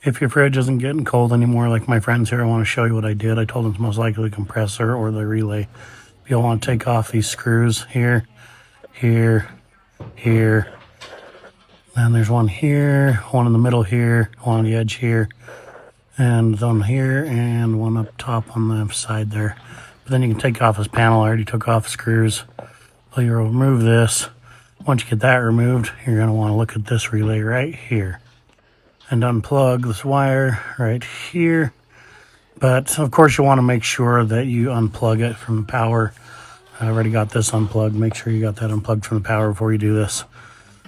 If your fridge isn't getting cold anymore, like my friends here, I want to show you what I did. I told them it's most likely the compressor or the relay. You'll want to take off these screws here, here, here. Then there's one here, one in the middle here, one on the edge here, and one here, and one up top on the side there. But then you can take off this panel. I already took off the screws. So you'll remove this. Once you get that removed, you're going to want to look at this relay right here and unplug this wire right here. But of course you want to make sure that you unplug it from the power. I already got this unplugged. Make sure you got that unplugged from the power before you do this.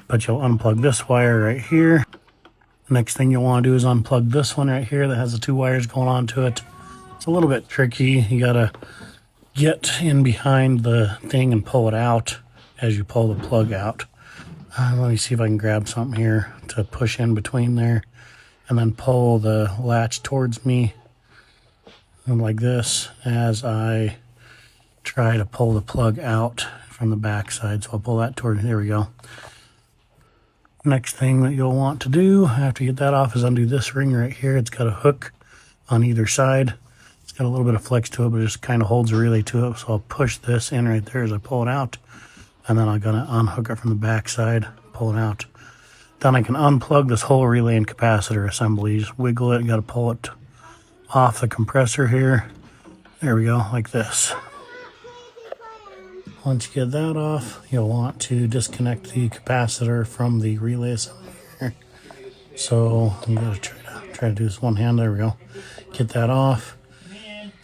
But you'll unplug this wire right here. The next thing you'll want to do is unplug this one right here that has the two wires going onto it. It's a little bit tricky. You got to get in behind the thing and pull it out as you pull the plug out. Let me see if I can grab something here to push in between there and then pull the latch towards me and like this as I try to pull the plug out from the back side. So I'll pull that toward, there we go. Next thing that you'll want to do after you get that off is undo this ring right here. It's got a hook on either side. It's got a little bit of flex to it, but it just kind of holds the relay to it. So I'll push this in right there as I pull it out. And then I'm going to unhook it from the back side, pull it out. Then I can unplug this whole relay and capacitor assembly. You just wiggle it, you got to pull it off the compressor here. There we go, like this. Once you get that off, you'll want to disconnect the capacitor from the relay assembly here. So I'm going to try to do this one hand. There we go. Get that off.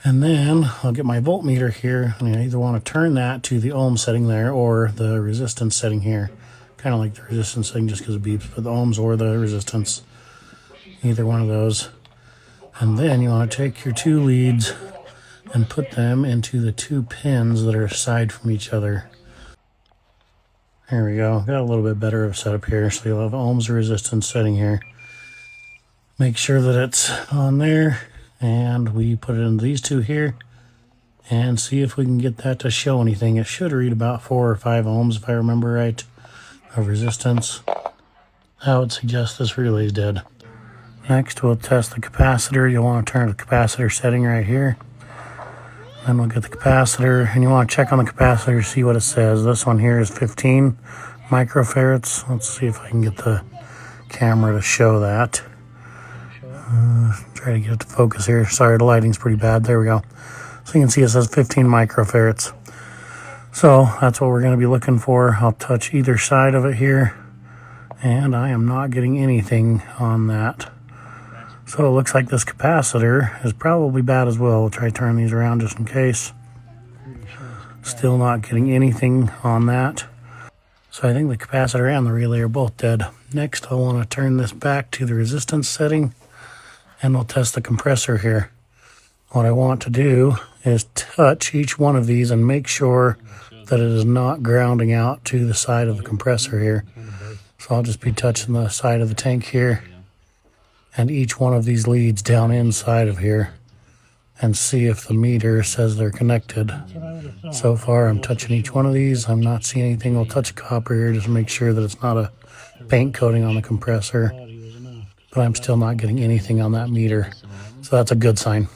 And then I'll get my voltmeter here, and I either want to turn that to the ohm setting there or the resistance setting here. Kind of like the resistance setting just because it beeps, but the ohms or the resistance, either one of those. And then you want to take your two leads and put them into the two pins that are aside from each other. There we go. Got a little bit better of a setup here. So you'll have ohms or resistance setting here. Make sure that it's on there. And we put it in these two here and see if we can get that to show anything. It should read about 4 or 5 ohms, if I remember right, of resistance. I would suggest this relay is dead. Next, we'll test the capacitor. You'll want to turn the capacitor setting right here. Then we'll get the capacitor, and you want to check on the capacitor to see what it says. This one here is 15 microfarads. Let's see if I can get the camera to show that. Try to get it to focus here. Sorry, the lighting's pretty bad. There we go. So you can see it says 15 microfarads. So that's what we're going to be looking for. I'll touch either side of it here, and I am not getting anything on that. So it looks like this capacitor is probably bad as well. We'll try to turn these around just in case. Still not getting anything on that. So I think the capacitor and the relay are both dead. Next, I want to turn this back to the resistance setting. And we'll test the compressor here. What I want to do is touch each one of these and make sure that it is not grounding out to the side of the compressor here. So I'll just be touching the side of the tank here and each one of these leads down inside of here and see if the meter says they're connected. So far I'm touching each one of these. I'm not seeing anything. We'll touch copper here just to make sure that it's not a paint coating on the compressor. But I'm still not getting anything on that meter. So that's a good sign.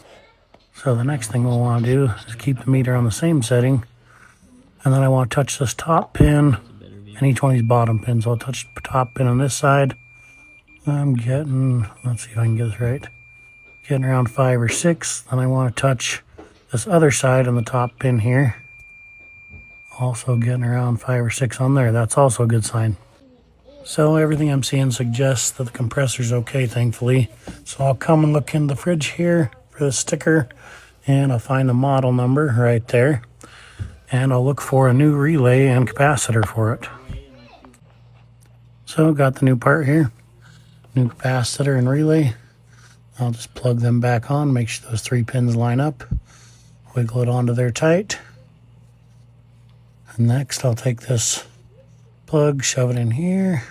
So the next thing we'll want to do is keep the meter on the same setting. And then I want to touch this top pin and each one of these bottom pins. So I'll touch the top pin on this side. I'm getting, let's see if I can get this right, getting around 5 or 6. Then I want to touch this other side on the top pin here. Also getting around 5 or 6 on there. That's also a good sign. So everything I'm seeing suggests that the compressor's okay, thankfully. So I'll come and look in the fridge here for the sticker, and I'll find the model number right there. And I'll look for a new relay and capacitor for it. So got the new part here. New capacitor and relay. I'll just plug them back on, make sure those 3 pins line up. Wiggle it onto there tight. And next I'll take this plug, shove it in here.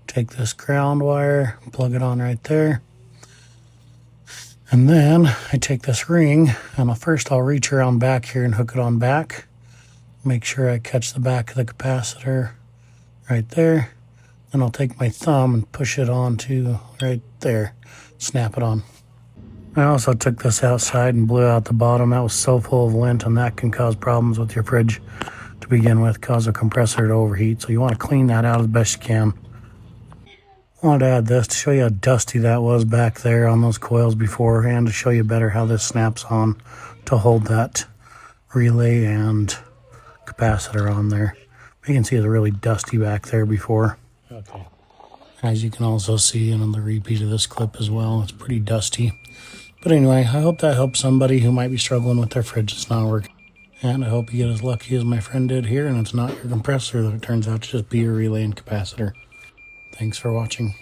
Take this ground wire, plug it on right there. And then I take this ring, and first I'll reach around back here and hook it on back. Make sure I catch the back of the capacitor right there. Then I'll take my thumb and push it onto right there, snap it on. I also took this outside and blew out the bottom. That was so full of lint, and that can cause problems with your fridge to begin with, cause a compressor to overheat. So you want to clean that out as best you can. I wanted to add this to show you how dusty that was back there on those coils before, and to show you better how this snaps on to hold that relay and capacitor on there. You can see it's really dusty back there before. Okay. As you can also see in the repeat of this clip as well, it's pretty dusty. But anyway, I hope that helps somebody who might be struggling with their fridge that's not working. And I hope you get as lucky as my friend did here, and it's not your compressor that it turns out to just be your relay and capacitor. Thanks for watching.